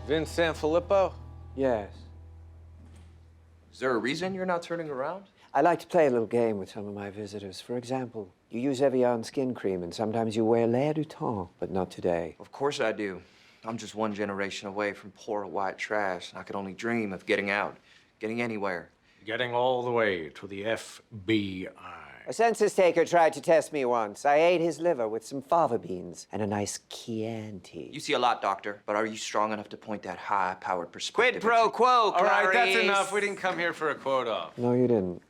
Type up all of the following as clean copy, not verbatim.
Vince Sanfilippo? Yes. Is there a reason you're not turning around? I like to play a little game with some of my visitors. For example, you use Evian skin cream, and sometimes you wear L'air du Temps, but not today. Of course I do. I'm just one generation away from poor white trash, and I could only dream of getting out, getting anywhere. Getting all the way to the FBI. A census taker tried to test me once. I ate his liver with some fava beans and a nice Chianti. You see a lot, Doctor, but are you strong enough to point that high-powered perspective? Quid pro quo, All right, that's Clarice. enough. We didn't come here for a quote off. No, you didn't.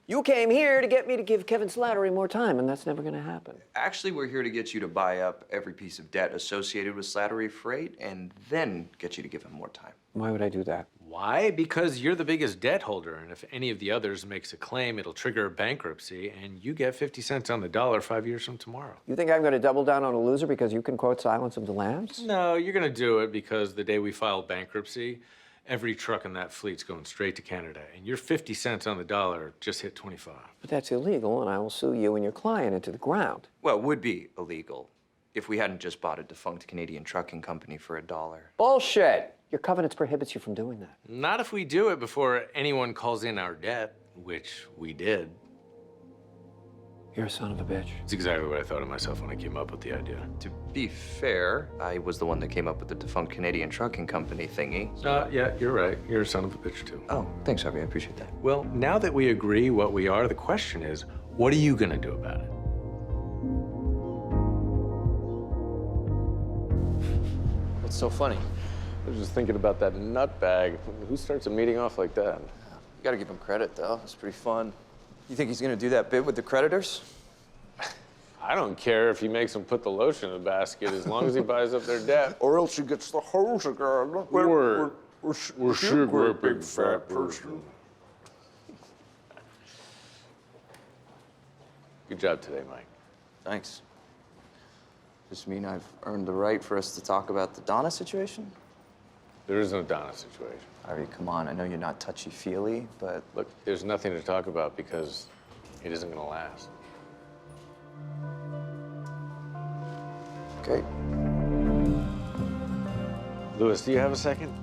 You came here to get me to give Kevin Slattery more time, and that's never gonna happen. Actually, we're here to get you to buy up every piece of debt associated with Slattery Freight and then get you to give him more time. Why would I do that? Why? Because you're the biggest debt holder, and if any of the others makes a claim, it'll trigger a bankruptcy, and you get 50 cents on the dollar 5 years from tomorrow. You think I'm gonna double down on a loser because you can quote Silence of the Lambs? No, you're gonna do it because the day we file bankruptcy, every truck in that fleet's going straight to Canada, and your 50 cents on the dollar just hit 25. But that's illegal, and I will sue you and your client into the ground. Well, it would be illegal if we hadn't just bought a defunct Canadian trucking company for $1. Bullshit! Your covenants prohibits you from doing that. Not if we do it before anyone calls in our debt, which we did. You're a son of a bitch. It's exactly what I thought of myself when I came up with the idea. To be fair, I was the one that came up with the defunct Canadian trucking company thingy. Yeah, you're right. You're a son of a bitch, too. Oh, thanks, Harvey. I appreciate that. Well, now that we agree what we are, the question is, what are you gonna do about it? What's so funny? I was just thinking about that nutbag. Who starts a meeting off like that? You gotta give him credit, though. It's pretty fun. You think he's gonna do that bit with the creditors? I don't care if he makes them put the lotion in the basket as long as he buys up their debt. Or else he gets the hose again. We're sugar, big fat person. Good job today, Mike. Thanks. Does this mean I've earned the right for us to talk about the Donna situation? There is no Donna situation. Harvey, come on. I know you're not touchy-feely, but... Look, there's nothing to talk about because it isn't gonna last. Okay. Louis, do you have a second?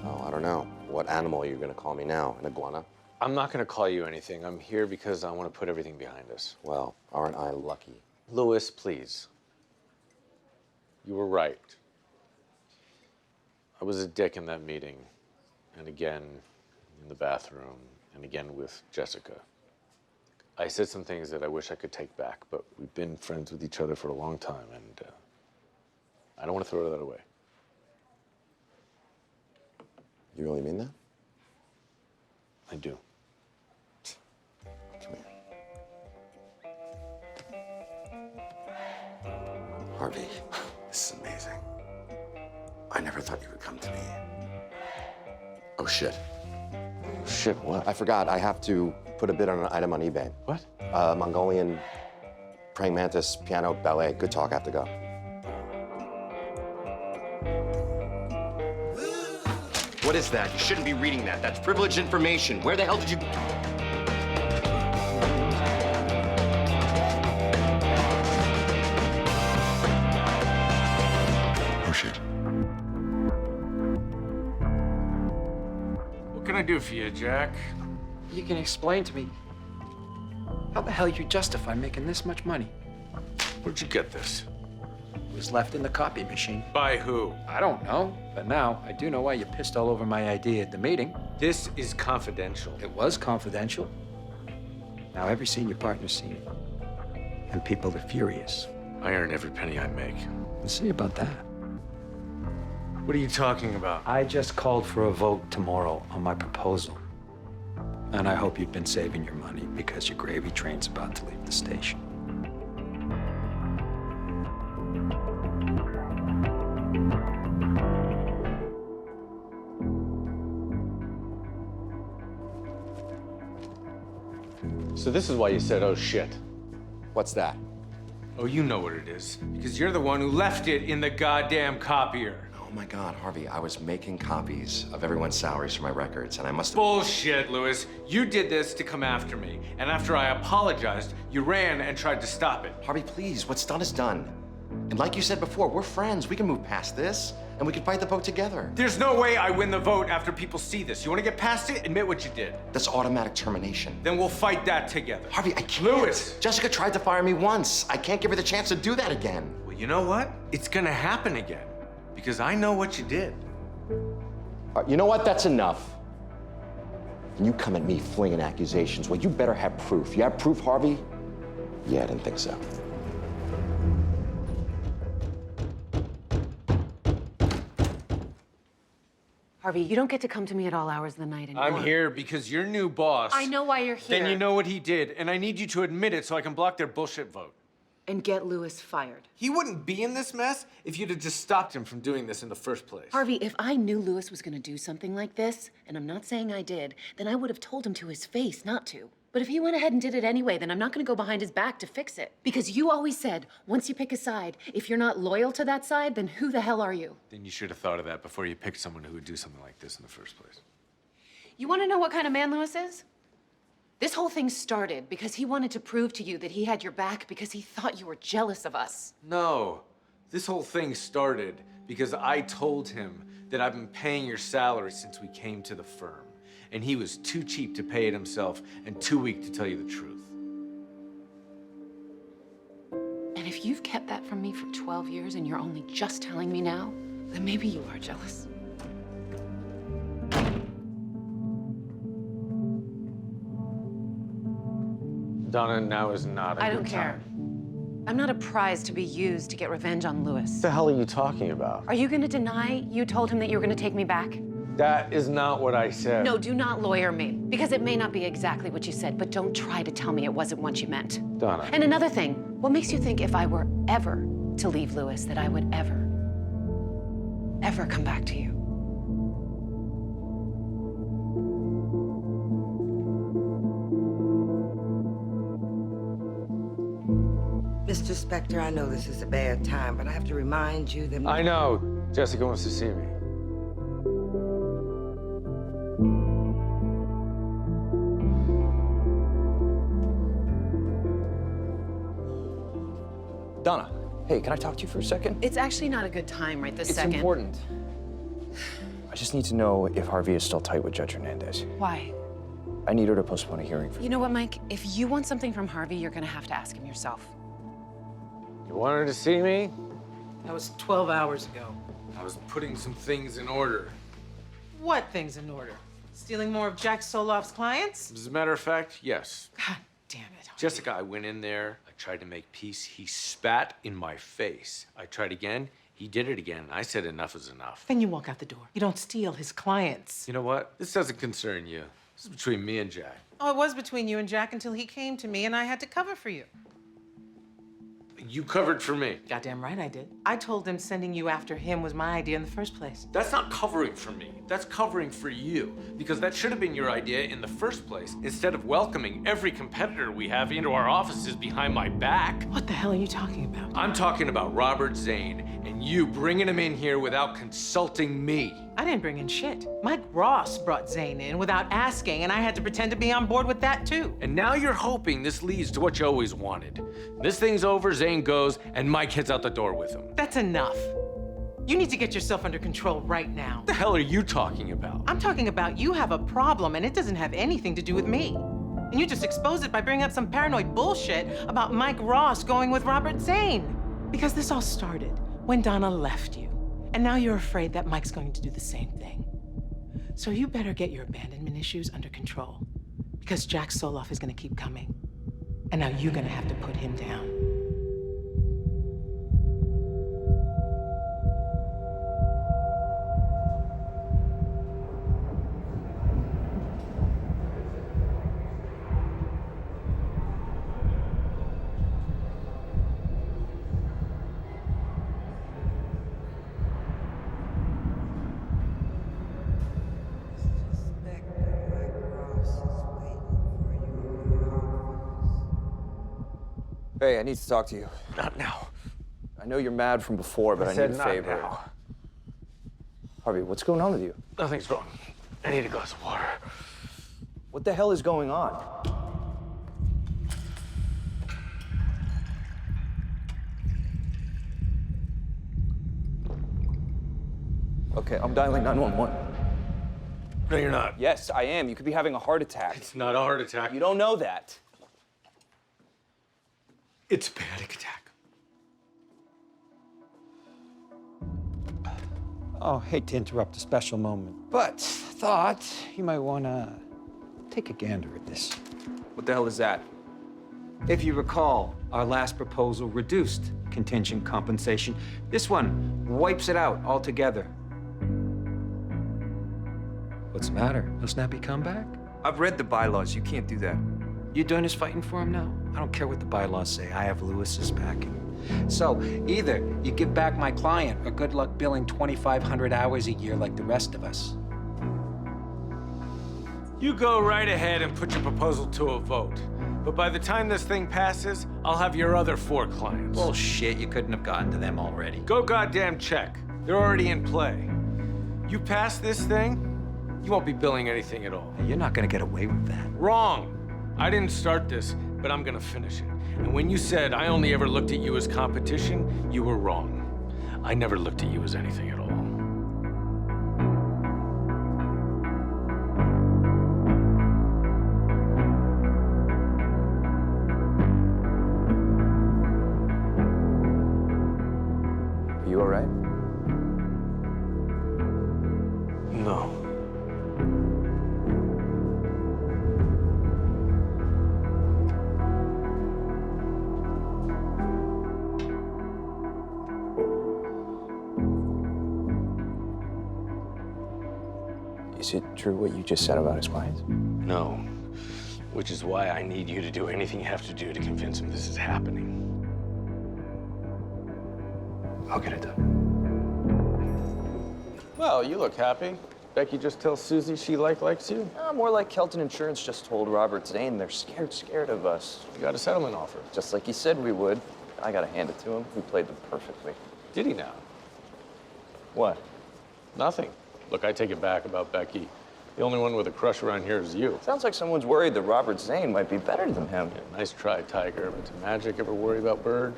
Oh, I don't know. What animal are you going to call me now? An iguana? I'm not gonna call you anything. I'm here because I want to put everything behind us. Well, aren't I lucky? Louis, please. You were right. I was a dick in that meeting, and again in the bathroom, and again with Jessica. I said some things that I wish I could take back, but we've been friends with each other for a long time, and I don't want to throw that away. You really mean that? I do. Come here. Harvey, this is amazing. I never thought you would come to me. Oh, shit. Shit, what? I forgot. I have to put a bid on an item on eBay. What? Mongolian praying mantis, piano, ballet. Good talk. I have to go. What is that? You shouldn't be reading that. That's privileged information. Where the hell did you... Oh, shit. What can I do for you, Jack? You can explain to me how the hell you justify making this much money? Where'd you get this? It was left in the copy machine. By who? I don't know, but now I do know why you pissed all over my idea at the meeting. This is confidential. It was confidential. Now every senior partner's seen it, and people are furious. I earn every penny I make. We'll see about that. What are you talking about? I just called for a vote tomorrow on my proposal. And I hope you've been saving your money because your gravy train's about to leave the station. So this is why you said, oh, shit. What's that? Oh, you know what it is. Because you're the one who left it in the goddamn copier. Oh, my God, Harvey. I was making copies of everyone's salaries for my records, and I must have... Bullshit, Louis. You did this to come after me. And after I apologized, you ran and tried to stop it. Harvey, please. What's done is done. And like you said before, we're friends. We can move past this. and we could fight the vote together. There's no way I win the vote after people see this. You want to get past it? Admit what you did. That's automatic termination. Then we'll fight that together. Harvey, I can't. Louis! Jessica tried to fire me once. I can't give her the chance to do that again. Well, you know what? It's gonna happen again. Because I know what you did. You know what? That's enough. And you come at me flinging accusations. Well, you better have proof. You have proof, Harvey? Yeah, I didn't think so. Harvey, you don't get to come to me at all hours of the night anymore. I'm here because your new boss... I know why you're here. Then you know what he did, and I need you to admit it so I can block their bullshit vote. And get Louis fired. He wouldn't be in this mess if you'd have just stopped him from doing this in the first place. Harvey, if I knew Louis was gonna do something like this, and I'm not saying I did, then I would have told him to his face not to. But if he went ahead and did it anyway, then I'm not gonna go behind his back to fix it. Because you always said, once you pick a side, if you're not loyal to that side, then who the hell are you? Then you should have thought of that before you picked someone who would do something like this in the first place. You wanna know what kind of man Louis is? This whole thing started because he wanted to prove to you that he had your back because he thought you were jealous of us. No, this whole thing started because I told him that I've been paying your salary since we came to the firm. And he was too cheap to pay it himself and too weak to tell you the truth. And if you've kept that from me for 12 years and you're only just telling me now, then maybe you are jealous. Donna, now is not a I good don't care. time. I'm not a prize to be used to get revenge on Louis. What the hell are you talking about? Are you gonna deny you told him that you were gonna take me back? That is not what I said. No, do not lawyer me. Because it may not be exactly what you said, but don't try to tell me it wasn't what you meant. Donna. And another thing, what makes you think if I were ever to leave Louis that I would ever come back to you? Mr. Specter, I know this is a bad time, but I have to remind you that... I know. Jessica wants to see me. Donna, hey, can I talk to you for a second? It's actually not a good time right this second. It's important. I just need to know if Harvey is still tight with Judge Hernandez. Why? I need her to postpone a hearing for You know what, Mike? If you want something from Harvey, you're gonna have to ask him yourself. You want her to see me? That was 12 hours ago. I was putting some things in order. What things in order? Stealing more of Jack Soloff's clients? As a matter of fact, yes. God damn it. Jessica, I went in there, I tried to make peace. He spat in my face. I tried again, he did it again. I said enough is enough. Then you walk out the door. You don't steal his clients. You know what? This doesn't concern you. This is between me and Jack. Oh, it was between you and Jack until he came to me and I had to cover for you. You covered for me. Goddamn right I did. I told him sending you after him was my idea in the first place. That's not covering for me. That's covering for you. Because that should have been your idea in the first place, instead of welcoming every competitor we have into our offices behind my back. What the hell are you talking about? I'm talking about Robert Zane and you bringing him in here without consulting me. I didn't bring in shit. Mike Ross brought Zane in without asking, and I had to pretend to be on board with that too. And now you're hoping this leads to what you always wanted. This thing's over, Zane goes, and Mike heads out the door with him. That's enough. You need to get yourself under control right now. What the hell are you talking about? I'm talking about you have a problem, and it doesn't have anything to do with me. And you just expose it by bringing up some paranoid bullshit about Mike Ross going with Robert Zane. Because this all started when Donna left you. And now you're afraid that Mike's going to do the same thing. So you better get your abandonment issues under control. Because Jack Soloff is gonna keep coming. And now you're gonna have to put him down. Hey, I need to talk to you. Not now. I know you're mad from before, but I said need a not favor. now. Harvey, what's going on with you? Nothing's wrong. I need a glass of water. What the hell is going on? Okay, I'm dialing 911. No, you're not. Yes, I am. You could be having a heart attack. It's not a heart attack. You don't know that. It's a panic attack. Oh, hate to interrupt a special moment, but thought you might want to take a gander at this. What the hell is that? If you recall, our last proposal reduced contingent compensation. This one wipes it out altogether. What's the matter? No snappy comeback? I've read the bylaws. You can't do that. You doing this fighting for him now? I don't care what the bylaws say. I have Lewis's backing. So either you give back my client or good luck billing 2,500 hours a year like the rest of us. You go right ahead and put your proposal to a vote. But by the time this thing passes, I'll have your other 4 clients. Bullshit, you couldn't have gotten to them already. Go goddamn check. They're already in play. You pass this thing, you won't be billing anything at all. You're not gonna get away with that. Wrong. I didn't start this, but I'm gonna finish it. And when you said I only ever looked at you as competition, you were wrong. I never looked at you as anything at all. Are you all right? No. Is it true what you just said about his clients? No. Which is why I need you to do anything you have to do to convince him this is happening. I'll get it done. Well, you look happy. Becky just tells Susie she likes you. More like Kelton Insurance just told Robert Zane they're scared of us. You got a settlement offer. Just like he said we would. I gotta hand it to him. He played them perfectly. Did he now? What? Nothing. Look, I take it back about Becky. The only one with a crush around here is you. Sounds like someone's worried that Robert Zane might be better than him. Yeah, nice try, Tiger. But did Magic ever worry about Bird?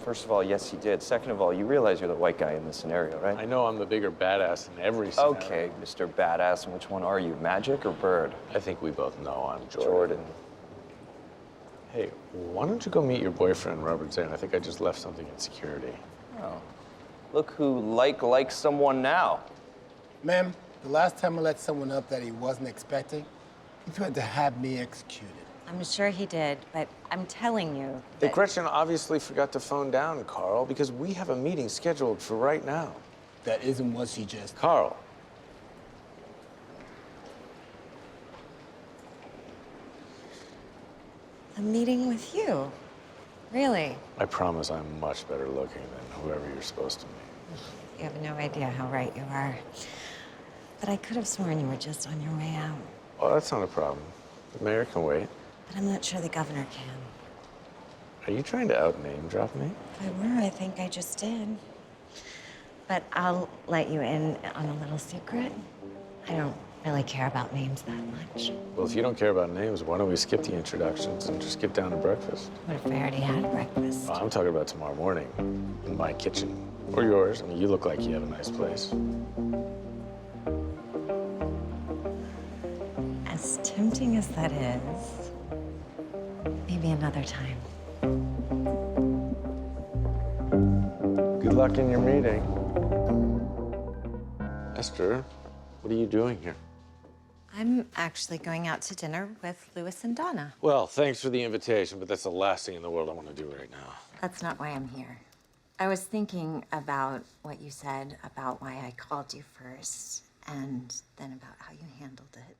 First of all, yes, he did. Second of all, you realize you're the white guy in this scenario, right? I know I'm the bigger badass in every scenario. Okay, Mr. Badass, and which one are you, Magic or Bird? I think we both know I'm Jordan. Hey, why don't you go meet your boyfriend, Robert Zane? I think I just left something in security. Oh. Look who likes someone now. Ma'am, the last time I let someone up that he wasn't expecting, he threatened to have me executed. I'm sure he did, but I'm telling you. Hey, Gretchen obviously forgot to phone down Carl because we have a meeting scheduled for right now. That isn't what she just... Carl. A meeting with you? Really? I promise I'm much better looking than whoever you're supposed to be. You have no idea how right you are. But I could have sworn you were just on your way out. Well, that's not a problem. The mayor can wait. But I'm not sure the governor can. Are you trying to out-name drop me? If I were, I think I just did. But I'll let you in on a little secret. I don't really care about names that much. Well, if you don't care about names, why don't we skip the introductions and just get down to breakfast? What if I already had breakfast? Well, I'm talking about tomorrow morning in my kitchen. Or yours. I mean, you look like you have a nice place. As tempting as that is, maybe another time. Good luck in your meeting. Esther, what are you doing here? I'm actually going out to dinner with Lewis and Donna. Well, thanks for the invitation, but that's the last thing in the world I want to do right now. That's not why I'm here. I was thinking about what you said about why I called you first, and then about how you handled it.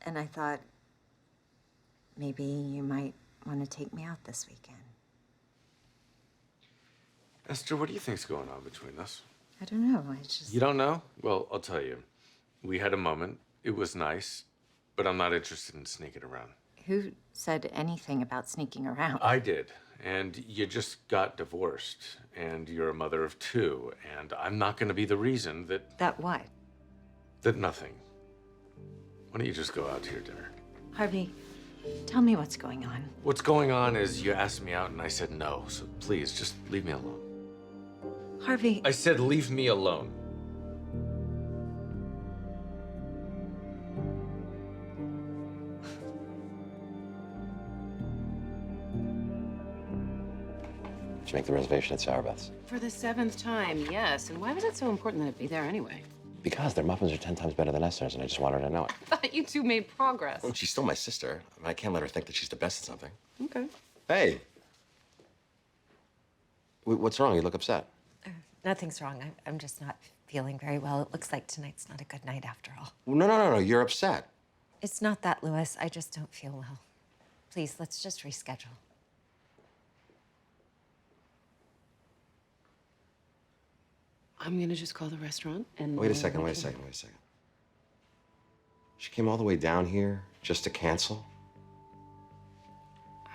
And I thought maybe you might want to take me out this weekend. Esther, what do you think's going on between us? I don't know, I just... You don't know? Well, I'll tell you. We had a moment. It was nice, but I'm not interested in sneaking around. Who said anything about sneaking around? I did. And you just got divorced, and you're a mother of 2, and I'm not going to be the reason that... That what? That nothing. Why don't you just go out to your dinner? Harvey, tell me what's going on. What's going on is you asked me out and I said no, so please, just leave me alone. Harvey. I said leave me alone. Did you make the reservation at Sourbath's? For the 7th time, yes. And why was it so important that it be there anyway? Because their muffins are 10 times better than Esther's, and I just want her to know it. I thought you two made progress. Well, she's still my sister. I mean, I can't let her think that she's the best at something. Okay. Hey. What's wrong? You look upset. Nothing's wrong. I'm just not feeling very well. It looks like tonight's not a good night after all. Well, no. You're upset. It's not that, Louis. I just don't feel well. Please, let's just reschedule. I'm gonna just call the restaurant and... Wait a second. She came all the way down here just to cancel?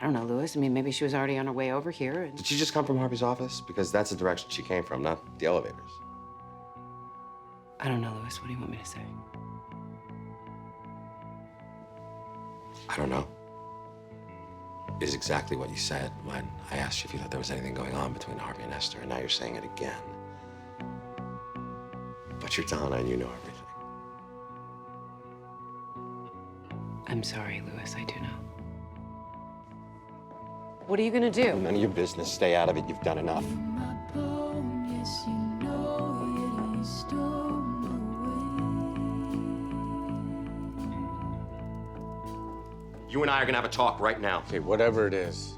I don't know, Louis. I mean, maybe she was already on her way over here and... Did she just come from Harvey's office? Because that's the direction she came from, not the elevators. I don't know, Louis. What do you want me to say? I don't know. Is exactly what you said when I asked you if you thought there was anything going on between Harvey and Esther, and now you're saying it again. But you're Donna and you know everything. I'm sorry, Louis. I do know. What are you gonna do? None of your business. Stay out of it. You've done enough. You and I are gonna have a talk right now. Okay, whatever it is,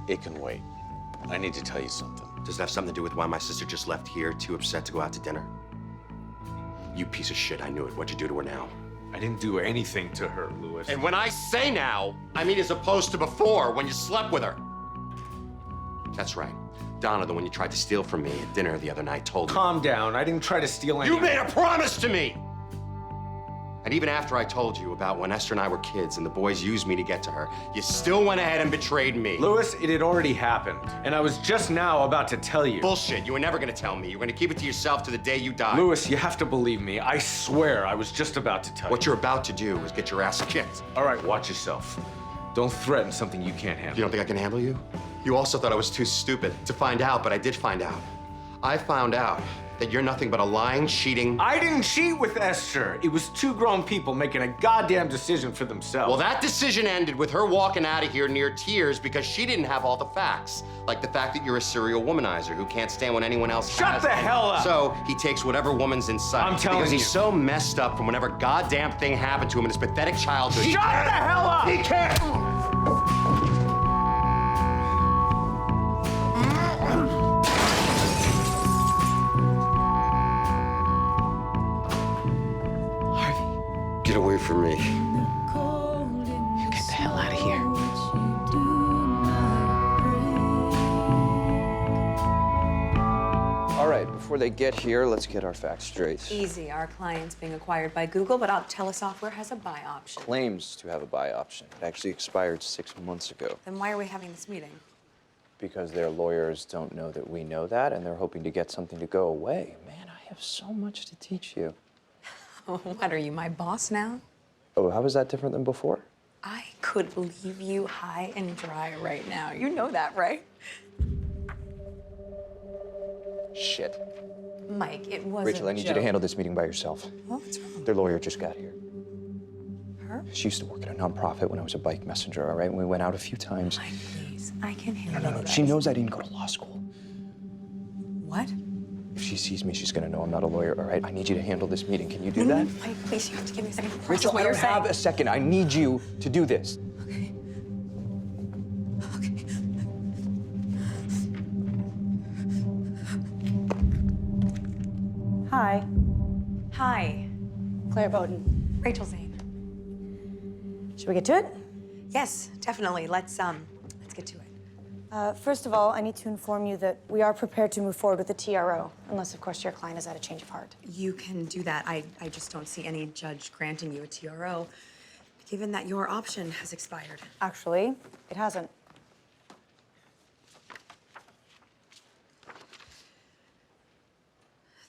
it can wait. I need to tell you something. Does it have something to do with why my sister just left here, too upset to go out to dinner? You piece of shit, I knew it. What'd you do to her now? I didn't do anything to her, Louis. And when I say now, I mean as opposed to before, when you slept with her. That's right. Donna, the one you tried to steal from me at dinner the other night, told me. Calm down. I didn't try to steal anything. You made a promise to me! And even after I told you about when Esther and I were kids and the boys used me to get to her, you still went ahead and betrayed me. Louis, it had already happened. And I was just now about to tell you. Bullshit. You were never gonna tell me. You were gonna keep it to yourself to the day you die. Louis, you have to believe me. I swear I was just about to tell you. What you're about to do is get your ass kicked. All right, watch yourself. Don't threaten something you can't handle. You don't think I can handle you? You also thought I was too stupid to find out, but I did find out. I found out that you're nothing but a lying, cheating... I didn't cheat with Esther. It was two grown people making a goddamn decision for themselves. Well, that decision ended with her walking out of here near tears because she didn't have all the facts. Like the fact that you're a serial womanizer who can't stand when anyone else Shut has the hell up! So he takes whatever woman's in sight. I'm telling because you. he's so messed up from whatever goddamn thing happened to him in his pathetic childhood. Shut the hell up! He can't! Get away from me. You get the hell out of here. All right, before they get here, let's get our facts straight. Easy. Our client's being acquired by Google, but our telesoftware has a buy option. Claims to have a buy option. It actually expired 6 months ago. Then why are we having this meeting? Because their lawyers don't know that we know that, and they're hoping to get something to go away. Man, I have so much to teach you. What, are you my boss now? Oh, how was that different than before? I could leave you high and dry right now. You know that, right? Shit. Mike, it wasn't Rachel, I need you to handle this meeting by yourself. What's wrong? Their lawyer just got here. Her? She used to work at a nonprofit when I was a bike messenger, all right? And we went out a few times. Mike, please. I can handle that. She knows I didn't go to law school. What? If she sees me, she's gonna know I'm not a lawyer, all right? I need you to handle this meeting. Can you do that? Mike, please, you have to give me a second to process Rachel, what I you're don't saying. have a second. I need you to do this. Okay. Hi. Hi. Claire Bowden. Rachel Zane. Should we get to it? Yes, definitely. Let's get to it. First of all, I need to inform you that we are prepared to move forward with the TRO, unless, of course, your client has had a change of heart. You can do that. I just don't see any judge granting you a TRO, given that your option has expired. Actually, it hasn't.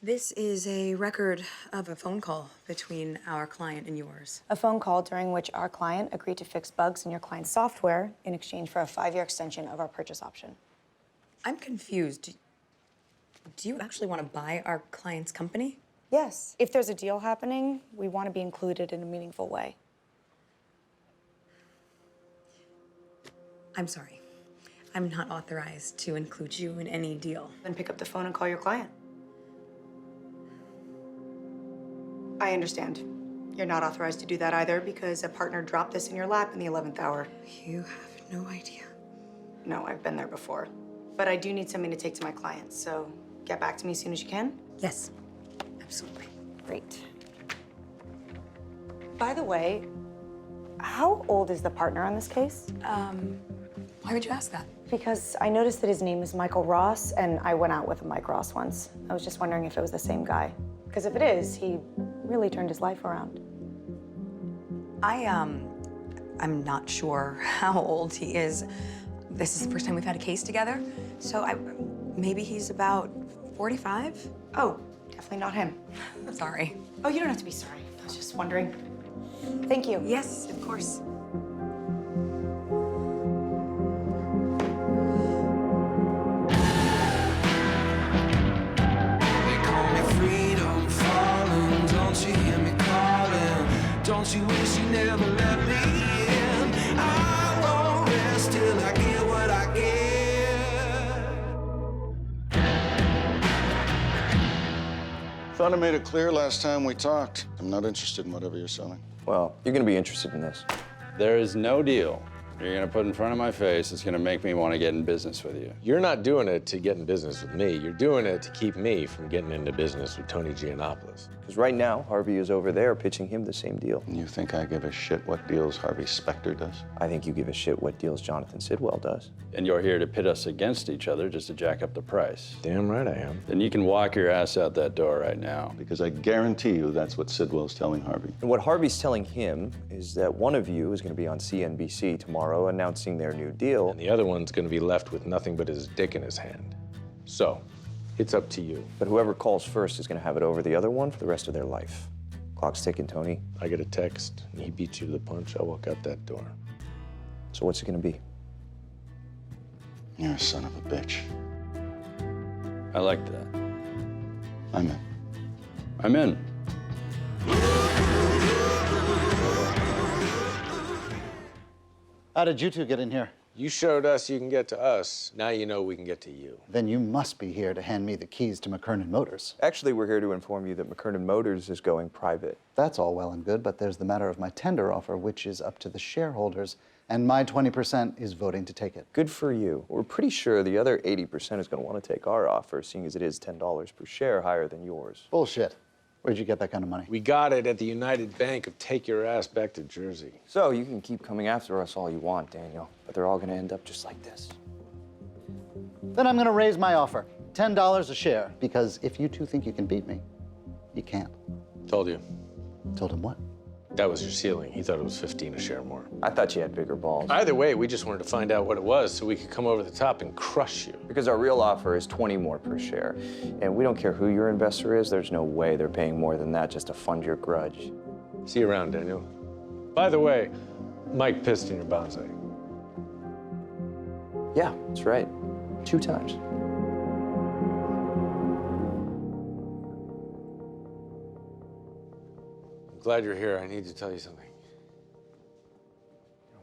This is a record of a phone call between our client and yours. A phone call during which our client agreed to fix bugs in your client's software in exchange for a 5-year extension of our purchase option. I'm confused. Do you actually want to buy our client's company? Yes. If there's a deal happening, we want to be included in a meaningful way. I'm sorry. I'm not authorized to include you in any deal. Then pick up the phone and call your client. I understand. You're not authorized to do that either because a partner dropped this in your lap in the 11th hour. You have no idea. No, I've been there before. But I do need something to take to my clients, so get back to me as soon as you can. Yes, absolutely. Great. By the way, how old is the partner on this case? Why would you ask that? Because I noticed that his name is Michael Ross, and I went out with a Mike Ross once. I was just wondering if it was the same guy. Because if it is, he really turned his life around. I'm not sure how old he is. This is the first time we've had a case together, so maybe he's about 45? Oh, definitely not him. Sorry. Oh, you don't have to be sorry. I was just wondering. Thank you. Yes, of course. Don't you wish you never let me in? I won't rest till I get what I get. Thought I made it clear last time we talked. I'm not interested in whatever you're selling. Well, you're gonna be interested in this. There is no deal you're gonna put in front of my face that's gonna make me want to get in business with you. You're not doing it to get in business with me. You're doing it to keep me from getting into business with Tony Giannopoulos. Because right now, Harvey is over there pitching him the same deal. You think I give a shit what deals Harvey Specter does? I think you give a shit what deals Jonathan Sidwell does. And you're here to pit us against each other just to jack up the price. Damn right I am. Then you can walk your ass out that door right now. Because I guarantee you that's what Sidwell's telling Harvey. And what Harvey's telling him is that one of you is going to be on CNBC tomorrow announcing their new deal. And the other one's gonna be left with nothing but his dick in his hand. So, it's up to you. But whoever calls first is going to have it over the other one for the rest of their life. Clock's ticking, Tony. I get a text, and he beats you to the punch, I'll walk out that door. So what's it going to be? You're a son of a bitch. I like that. I'm in. I'm in. How did you two get in here? You showed us you can get to us. Now you know we can get to you. Then you must be here to hand me the keys to McKernan Motors. Actually, we're here to inform you that McKernan Motors is going private. That's all well and good, but there's the matter of my tender offer, which is up to the shareholders, and my 20% is voting to take it. Good for you. We're pretty sure the other 80% is going to want to take our offer, seeing as it is $10 per share higher than yours. Bullshit. Where'd you get that kind of money? We got it at the United Bank of Take Your Ass Back to Jersey. So you can keep coming after us all you want, Daniel, but they're all going to end up just like this. Then I'm going to raise my offer, $10 a share, because if you two think you can beat me, you can't. Told you. Told him what? That was your ceiling. He thought it was 15 a share more. I thought you had bigger balls. Either way, we just wanted to find out what it was so we could come over the top and crush you. Because our real offer is 20 more per share. And we don't care who your investor is, there's no way they're paying more than that just to fund your grudge. See you around, Daniel. By the way, Mike pissed in your bonsai. Yeah, that's right. 2 times. Glad you're here. I need to tell you something.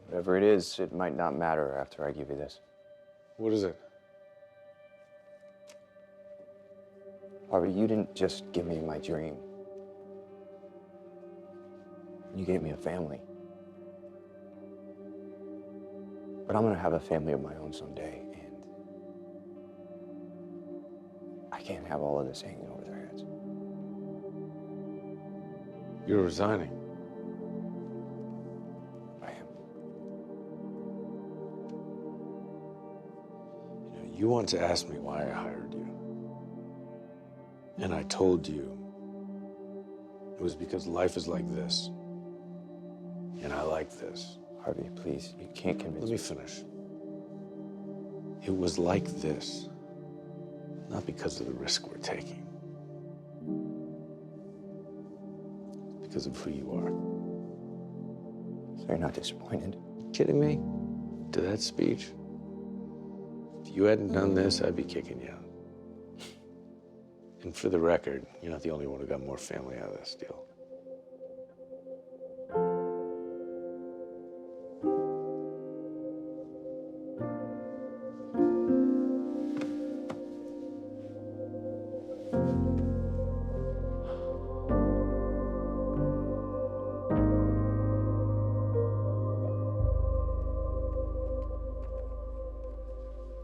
Whatever it is, it might not matter after I give you this. What is it? Harvey, you didn't just give me my dream. You gave me a family. But I'm gonna have a family of my own someday, and I can't have all of this hanging over their heads. You're resigning. I am. You know, you want to ask me why I hired you. And I told you it was because life is like this. And I like this. Harvey, please, you can't convince me. Let me finish. It was like this, not because of the risk we're taking. Because of who you are. So you're not disappointed? Kidding me? To that speech? If you hadn't done this, I'd be kicking you out. And for the record, you're not the only one who got more family out of this deal.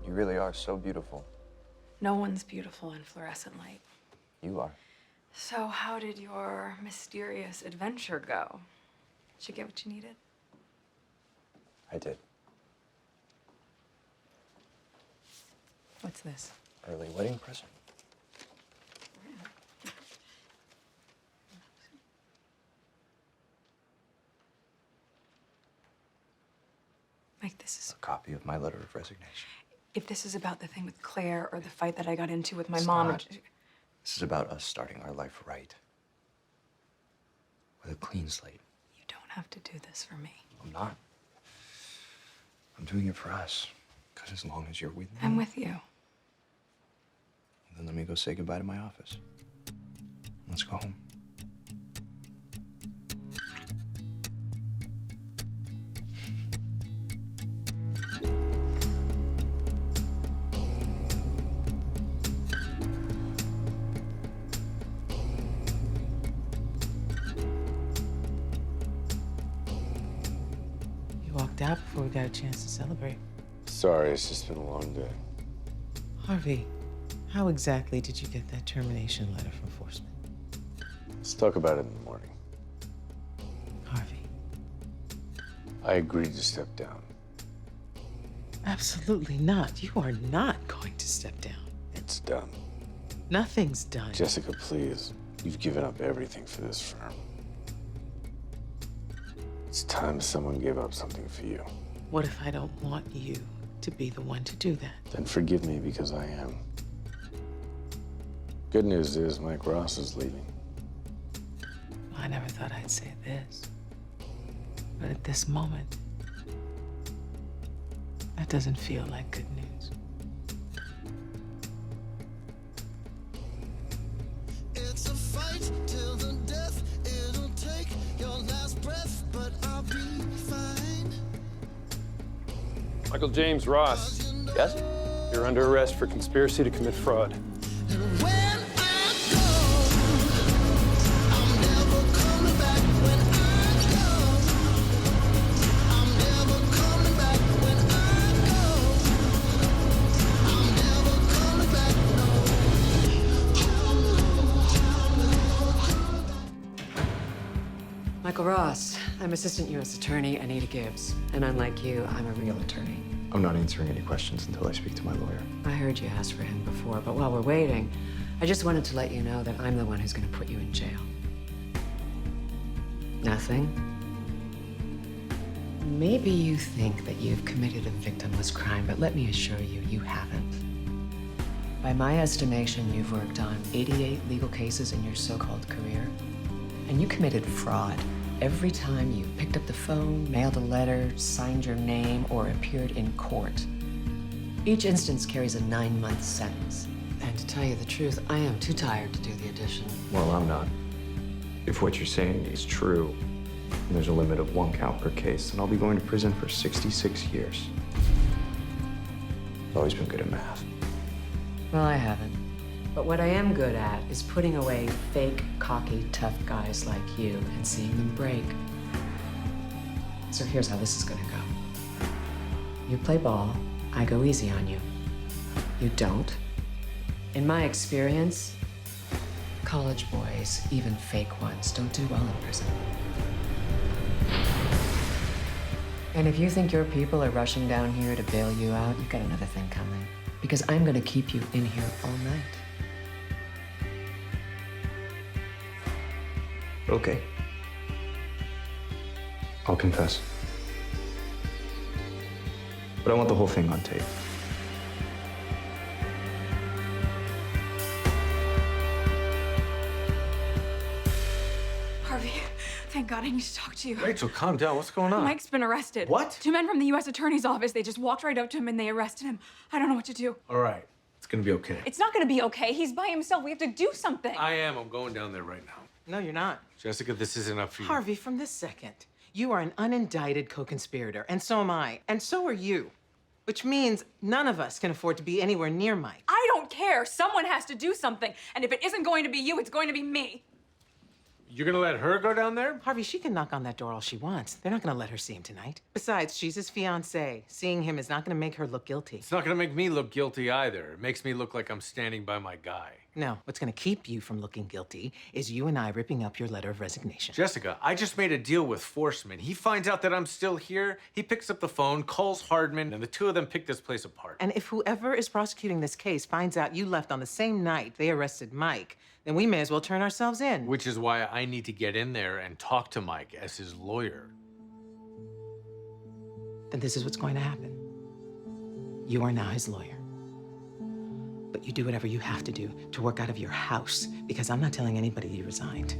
You really are so beautiful. No one's beautiful in fluorescent light. You are. So how did your mysterious adventure go? Did you get what you needed? I did. What's this? Early wedding present. Mike, this is... A copy of my letter of resignation. If this is about the thing with Claire or the fight that I got into with my It's mom... not. This is about us starting our life right. With a clean slate. You don't have to do this for me. I'm not. I'm doing it for us. Because as long as you're with me... I'm with you. Then let me go say goodbye to my office. Let's go home. You walked out before we got a chance to celebrate. Sorry, it's just been a long day. Harvey, how exactly did you get that termination letter from Forsman? Let's talk about it in the morning. Harvey. I agreed to step down. Absolutely not. You are not going to step down. It's done. Nothing's done. Jessica, please. You've given up everything for this firm. It's time someone gave up something for you. What if I don't want you to be the one to do that? Then forgive me because I am. Good news is Mike Ross is leaving. I never thought I'd say this. But at this moment, that doesn't feel like good news. It's a fight till the death. It'll take your last breath, but I'll be fine. Michael James Ross. Yes? You're under arrest for conspiracy to commit fraud. Michael Ross. I'm Assistant U.S. Attorney Anita Gibbs. And unlike you, I'm a real attorney. I'm not answering any questions until I speak to my lawyer. I heard you ask for him before, but while we're waiting, I just wanted to let you know that I'm the one who's going to put you in jail. Nothing? Maybe you think that you've committed a victimless crime, but let me assure you, you haven't. By my estimation, you've worked on 88 legal cases in your so-called career, and you committed fraud every time you picked up the phone, mailed a letter, signed your name, or appeared in court. Each instance carries a 9-month sentence. And to tell you the truth, I am too tired to do the addition. Well, I'm not. If what you're saying is true, and there's a limit of 1 count per case, then I'll be going to prison for 66 years. I've always been good at math. Well, I haven't. But what I am good at is putting away fake, cocky, tough guys like you and seeing them break. So here's how this is gonna go. You play ball, I go easy on you. You don't. In my experience, college boys, even fake ones, don't do well in prison. And if you think your people are rushing down here to bail you out, you've got another thing coming. Because I'm gonna keep you in here all night. Okay. I'll confess. But I want the whole thing on tape. Harvey, thank God I need to talk to you. Rachel, calm down. What's going on? Mike's been arrested. What? 2 men from the U.S. Attorney's office. They just walked right up to him and they arrested him. I don't know what to do. All right. It's gonna be okay. It's not gonna be okay. He's by himself. We have to do something. I am. I'm going down there right now. No, you're not. Jessica, this isn't up for you. Harvey, from this second, you are an unindicted co-conspirator, and so am I, and so are you. Which means none of us can afford to be anywhere near Mike. I don't care. Someone has to do something. And if it isn't going to be you, it's going to be me. You're gonna let her go down there? Harvey, she can knock on that door all she wants. They're not gonna let her see him tonight. Besides, she's his fiancée. Seeing him is not gonna make her look guilty. It's not gonna make me look guilty either. It makes me look like I'm standing by my guy. No, what's gonna keep you from looking guilty is you and I ripping up your letter of resignation. Jessica, I just made a deal with Forsman. He finds out that I'm still here, he picks up the phone, calls Hardman, and the two of them pick this place apart. And if whoever is prosecuting this case finds out you left on the same night they arrested Mike, then we may as well turn ourselves in. Which is why I need to get in there and talk to Mike as his lawyer. Then this is what's going to happen. You are now his lawyer. But you do whatever you have to do to work out of your house, because I'm not telling anybody you resigned.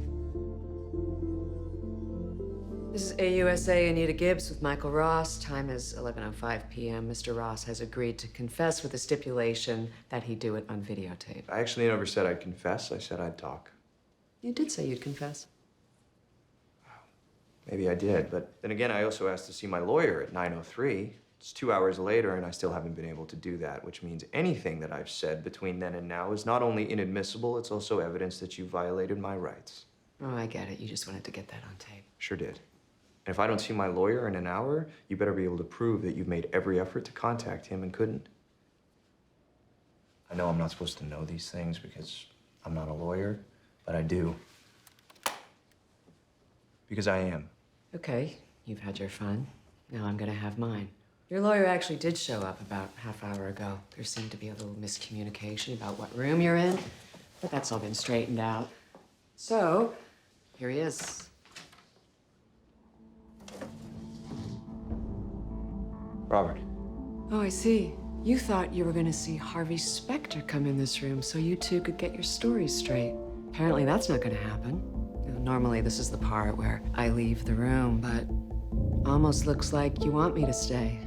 This is AUSA Anita Gibbs with Michael Ross. Time is 11:05 p.m. Mr. Ross has agreed to confess with a stipulation that he do it on videotape. I actually never said I'd confess. I said I'd talk. You did say you'd confess. Maybe I did, but then again, I also asked to see my lawyer at 9:03. It's 2 hours later, and I still haven't been able to do that, which means anything that I've said between then and now is not only inadmissible, it's also evidence that you violated my rights. Oh, I get it. You just wanted to get that on tape. Sure did. And if I don't see my lawyer in an hour, you better be able to prove that you've made every effort to contact him and couldn't. I know I'm not supposed to know these things because I'm not a lawyer, but I do. Because I am. Okay, you've had your fun. Now I'm gonna have mine. Your lawyer actually did show up about half hour ago. There seemed to be a little miscommunication about what room you're in, but that's all been straightened out. So, here he is. Robert. Oh, I see. You thought you were gonna see Harvey Specter come in this room so you two could get your stories straight. Apparently that's not gonna happen. You know, normally this is the part where I leave the room, but almost looks like you want me to stay.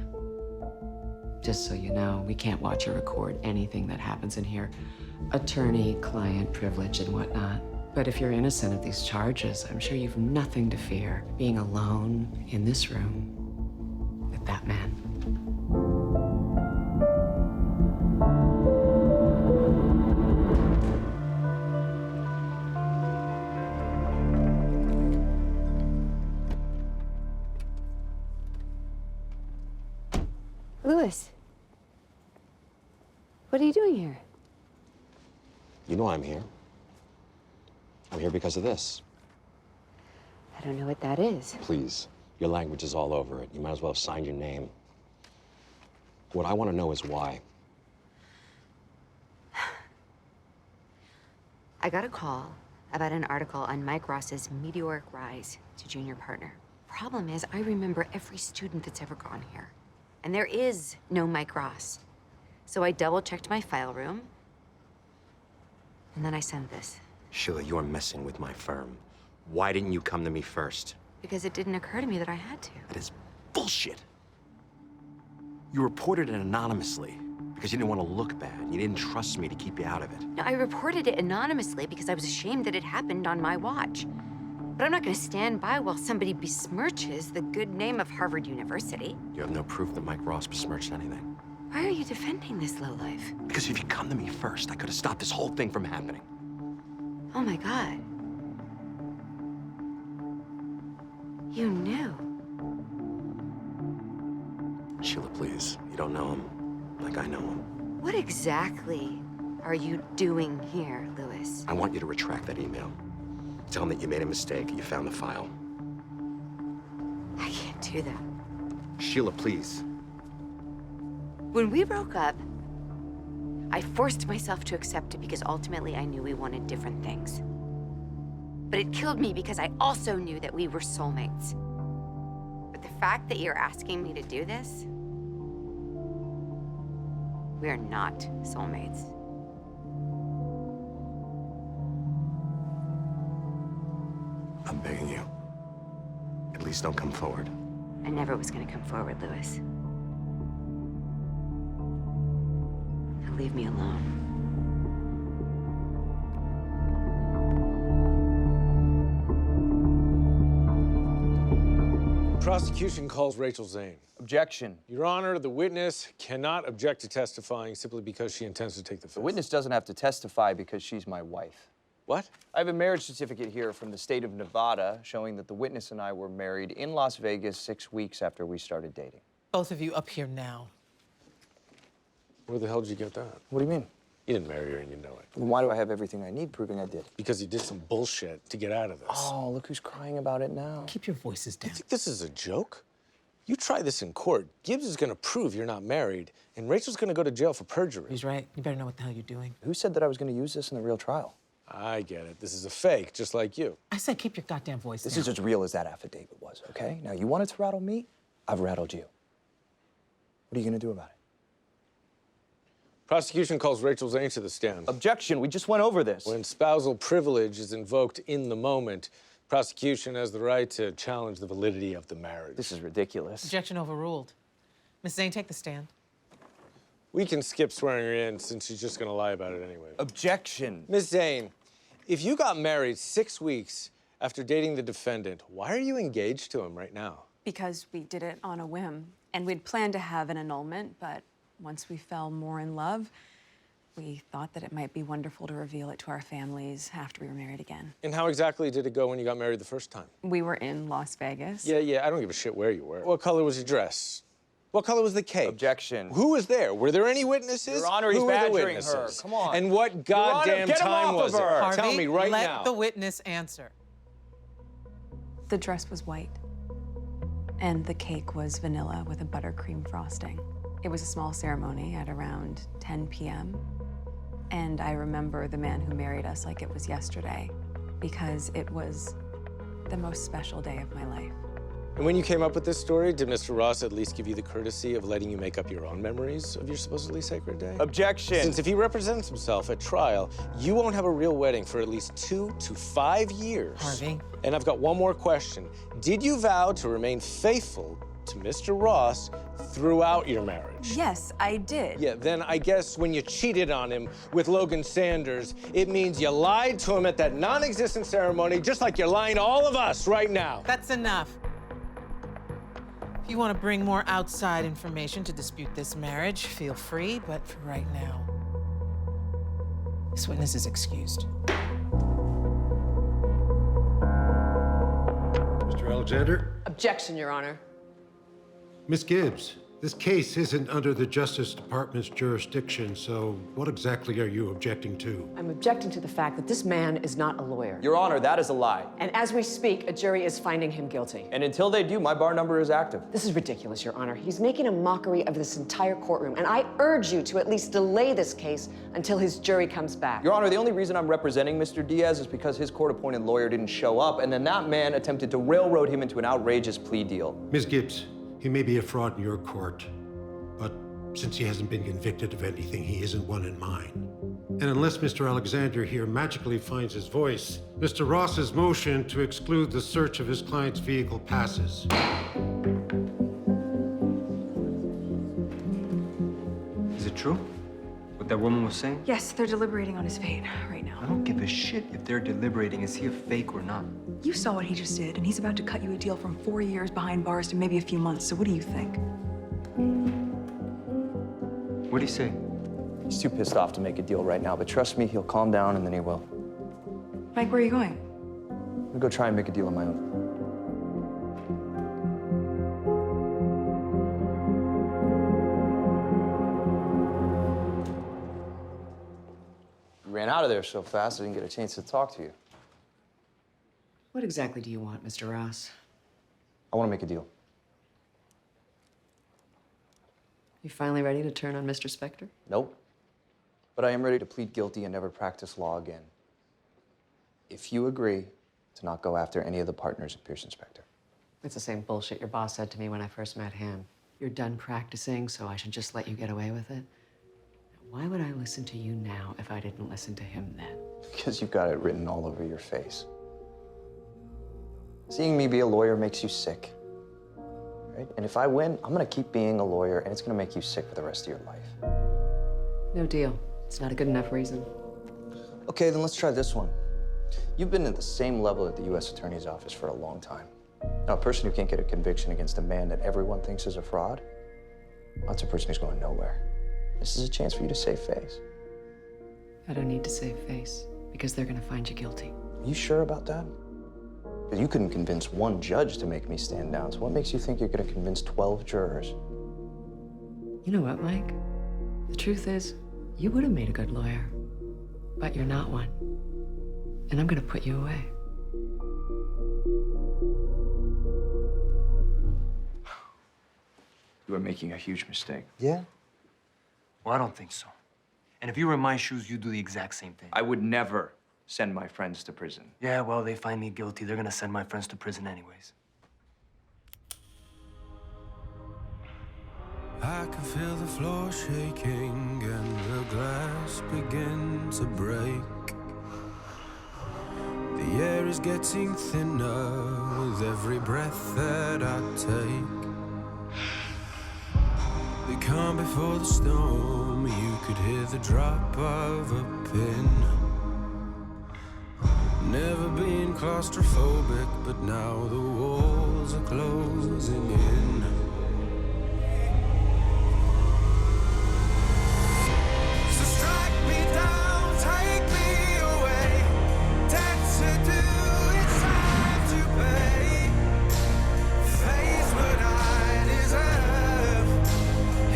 Just so you know, we can't watch or record anything that happens in here. Attorney-client privilege and whatnot. But if you're innocent of these charges, I'm sure you've nothing to fear being alone in this room with that man. Louis, what are you doing here? You know I'm here. I'm here because of this. I don't know what that is. Please, your language is all over it. You might as well have signed your name. What I want to know is why. I got a call about an article on Mike Ross's meteoric rise to junior partner. Problem is, I remember every student that's ever gone here. And there is no Mike Ross. So I double-checked my file room, and then I sent this. Sheila, you're messing with my firm. Why didn't you come to me first? Because it didn't occur to me that I had to. That is bullshit. You reported it anonymously because you didn't want to look bad. You didn't trust me to keep you out of it. No, I reported it anonymously because I was ashamed that it happened on my watch. But I'm not going to stand by while somebody besmirches the good name of Harvard University. You have no proof that Mike Ross besmirched anything. Why are you defending this lowlife? Because if you come to me first, I could have stopped this whole thing from happening. Oh my God. You knew. Sheila, please. You don't know him like I know him. What exactly are you doing here, Louis? I want you to retract that email. Tell him that you made a mistake, you found the file. I can't do that. Sheila, please. When we broke up, I forced myself to accept it because ultimately I knew we wanted different things. But it killed me because I also knew that we were soulmates. But the fact that you're asking me to do this, we are not soulmates. I'm begging you. At least don't come forward. I never was gonna come forward, Louis. At leave me alone. Prosecution calls Rachel Zane. Objection. Your Honor, the witness cannot object to testifying simply because she intends to take the fifth. The witness doesn't have to testify because she's my wife. What? I have a marriage certificate here from the state of Nevada showing that the witness and I were married in Las Vegas 6 weeks after we started dating. Both of you up here now. Where the hell did you get that? What do you mean? You didn't marry her and you know it. Then why do I have everything I need proving I did? Because you did some bullshit to get out of this. Oh, look who's crying about it now. Keep your voices down. You think this is a joke? You try this in court, Gibbs is gonna prove you're not married, and Rachel's gonna go to jail for perjury. He's right. You better know what the hell you're doing. Who said that I was going to use this in the real trial? I get it. This is a fake, just like you. I said keep your goddamn voice This down. is as real as that affidavit was, okay? Now, you wanted to rattle me, I've rattled you. What are you going to do about it? Prosecution calls Rachel Zane to the stand. Objection, we just went over this. When spousal privilege is invoked in the moment, prosecution has the right to challenge the validity of the marriage. This is ridiculous. Objection overruled. Miss Zane, take the stand. We can skip swearing her in since she's just gonna lie about it anyway. Objection. Miss Zane, if you got married 6 weeks after dating the defendant, why are you engaged to him right now? Because we did it on a whim. And we'd planned to have an annulment, but once we fell more in love, we thought that it might be wonderful to reveal it to our families after we were married again. And how exactly did it go when you got married the first time? We were in Las Vegas. Yeah, I don't give a shit where you were. What color was your dress? What color was the cake? Objection. Who was there? Were there any witnesses? Your Honor, he's Who were the badgering witnesses? her. Come on. And what Your Honor, goddamn get him time off was of it? her. Harvey, Tell me right let now. the witness answer. The dress was white, and the cake was vanilla with a buttercream frosting. It was a small ceremony at around 10 p.m., and I remember the man who married us like it was yesterday, because it was the most special day of my life. And when you came up with this story, did Mr. Ross at least give you the courtesy of letting you make up your own memories of your supposedly sacred day? Objection. Since if he represents himself at trial, you won't have a real wedding for at least 2 to 5 years. Harvey. And I've got one more question. Did you vow to remain faithful to Mr. Ross throughout your marriage? Yes, I did. Yeah, then I guess when you cheated on him with Logan Sanders, it means you lied to him at that non-existent ceremony, just like you're lying to all of us right now. That's enough. If you want to bring more outside information to dispute this marriage, feel free, but for right now, this witness is excused. Mr. Alexander? Objection, Your Honor. Miss Gibbs, this case isn't under the Justice Department's jurisdiction, so what exactly are you objecting to? I'm objecting to the fact that this man is not a lawyer. Your Honor, that is a lie. And as we speak, a jury is finding him guilty. And until they do, my bar number is active. This is ridiculous, Your Honor. He's making a mockery of this entire courtroom, and I urge you to at least delay this case until his jury comes back. Your Honor, the only reason I'm representing Mr. Diaz is because his court-appointed lawyer didn't show up, and then that man attempted to railroad him into an outrageous plea deal. Ms. Gibbs, he may be a fraud in your court, but since he hasn't been convicted of anything, he isn't one in mine. And unless Mr. Alexander here magically finds his voice, Mr. Ross's motion to exclude the search of his client's vehicle passes. Is it true? What that woman was saying? Yes, they're deliberating on his fate right now. I don't give a shit if they're deliberating. Is he a fake or not? You saw what he just did, and he's about to cut you a deal from 4 years behind bars to maybe a few months, so what do you think? What'd he say? He's too pissed off to make a deal right now, but trust me, he'll calm down and then he will. Mike, where are you going? I'm gonna go try and make a deal on my own. You ran out of there so fast, I didn't get a chance to talk to you. What exactly do you want, Mr. Ross? I want to make a deal. You finally ready to turn on Mr. Specter? Nope. But I am ready to plead guilty and never practice law again. If you agree to not go after any of the partners of Pearson Specter. It's the same bullshit your boss said to me when I first met him. You're done practicing, so I should just let you get away with it? Why would I listen to you now if I didn't listen to him then? Because you've got it written all over your face. Seeing me be a lawyer makes you sick. Right? And if I win, I'm gonna keep being a lawyer, and it's gonna make you sick for the rest of your life. No deal. It's not a good enough reason. Okay, then let's try this one. You've been at the same level at the U.S. Attorney's Office for a long time. Now, a person who can't get a conviction against a man that everyone thinks is a fraud, that's a person who's going nowhere. This is a chance for you to save face. I don't need to save face, because they're gonna find you guilty. You sure about that? Because you couldn't convince one judge to make me stand down, so what makes you think you're gonna convince 12 jurors? You know what, Mike? The truth is, you would have made a good lawyer. But you're not one. And I'm gonna put you away. You are making a huge mistake. Yeah? Well, I don't think so. And if you were in my shoes, you'd do the exact same thing. I would never send my friends to prison. Yeah, well, they find me guilty. They're gonna send my friends to prison anyways. I can feel the floor shaking and the glass begin to break. The air is getting thinner with every breath that I take. The calm before the storm, you could hear the drop of a pin. Never been claustrophobic, but now the walls are closing in. So strike me down, take me away. Debts to do, it's time to pay. Face what I deserve.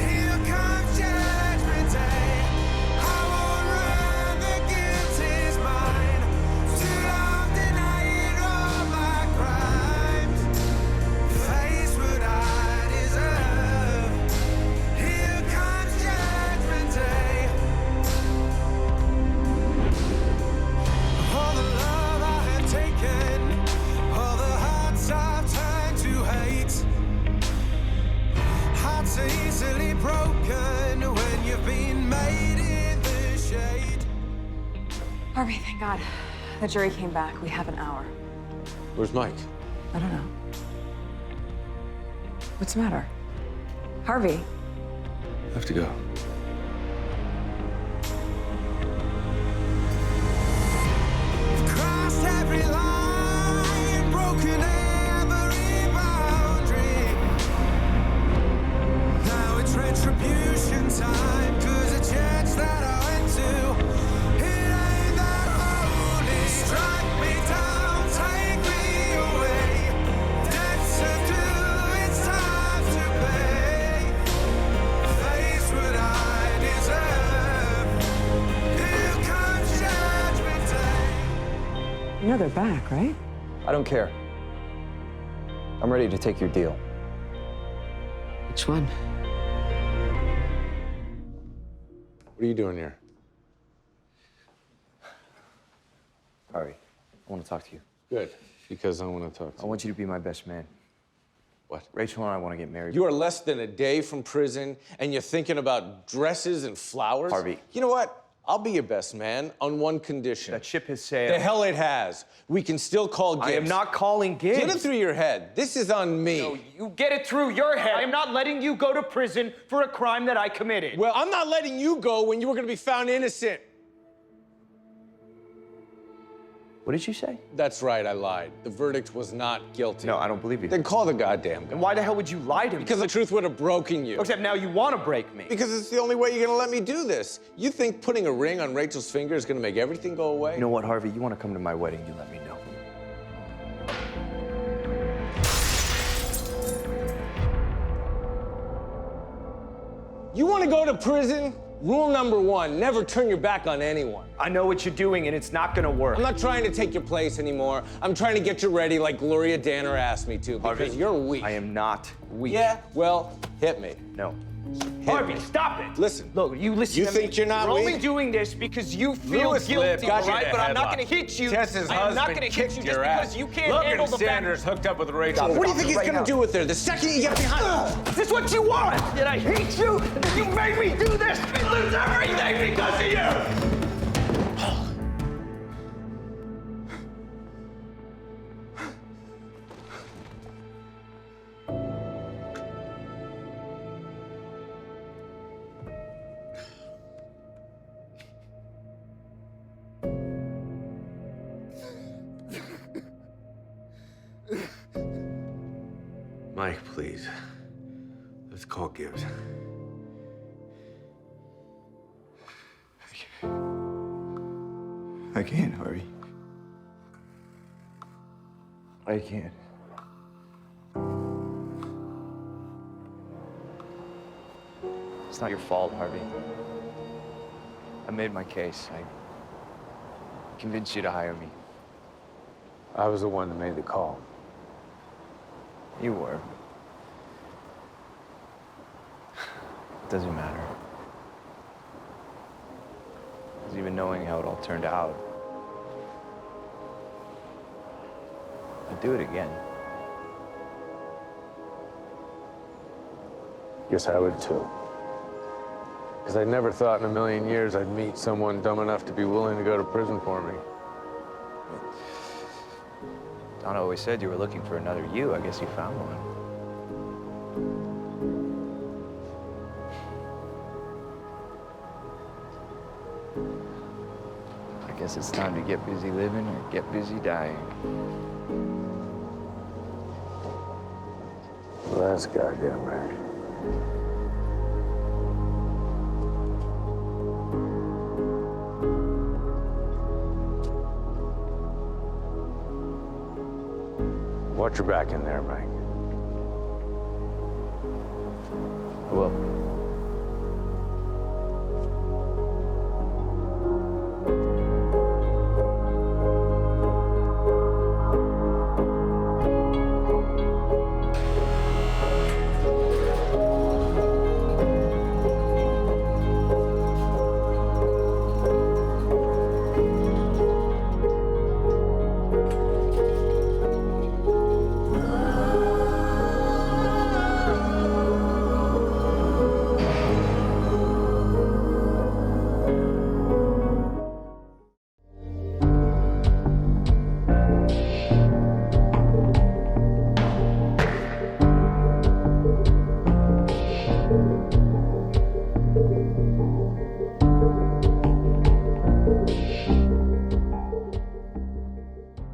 Here comes judgment day. I won't run, the guilt is mine. Too long denying all my crimes. Face what I deserve. Here comes judgment day. All the love I have taken, all the hearts I've turned to hate. Hearts are easily broken when you've been made in the shade. Harvey, thank God. The jury came back. We have an hour. Where's Mike? I don't know. What's the matter? Harvey? I have to go. Crossed every line, broken every boundary. Now it's retribution time, 'cause the church that I went to, it ain't that holy. Strike me down, take me away. Debts to do, it's time to pay. Face what I deserve. Here comes judgment day. You know they're back, right? I don't care. I'm ready to take your deal. Which one? What are you doing here? Harvey, I want to talk to you. Good, because I want to talk to I want you to be my best man. What? Rachel and I want to get married. You are less than a day from prison, and you're thinking about dresses and flowers? Harvey. You know what? I'll be your best man on one condition. That ship has sailed. The hell it has. We can still call Gibbs. I am not calling Gibbs. Get it through your head. This is on me. No, you get it through your head. I am not letting you go to prison for a crime that I committed. Well, I'm not letting you go when you were going to be found innocent. What did you say? That's right, I lied. The verdict was not guilty. No, I don't believe you. Then call the goddamn guy. And why the hell would you lie to me? Because the truth would have broken you. Except now you want to break me. Because it's the only way you're gonna let me do this. You think putting a ring on Rachel's finger is gonna make everything go away? You know what, Harvey? You want to come to my wedding, you let me know. You wanna go to prison? Rule number one, never turn your back on anyone. I know what you're doing, and it's not gonna work. I'm not trying to take your place anymore. I'm trying to get you ready like Gloria Danner asked me to, because Harvey, you're weak. I am not weak. Yeah, well, hit me. No. Hit Harvey, me. stop it. Listen. Look, you listen You to think me. you're not You're only weak? doing this because you feel Lewis guilty, Lip got you right? in a But I'm not headlock. gonna hit you. Tess's I am not husband gonna hit kicked you just your because ass. you can't Look handle at the Sanders hooked up with Rachel. What What do you think he's gonna do with her? The second you get behind Is this what you want? Did I hate you? You made me do this. I lose everything because of you. Mike, please. Let's call Gibbs. I can't, Harvey. I can't. It's not your fault, Harvey. I made my case. I convinced you to hire me. I was the one that made the call. You were. It doesn't matter. Because even knowing how it all turned out, I'd do it again. Guess I would too. Because I never thought in a million years I'd meet someone dumb enough to be willing to go to prison for me. Donna always said you were looking for another you. I guess you found one. I guess it's time to get busy living or get busy dying. Well, that's goddamn right. Watch your back in there, Mike. I will.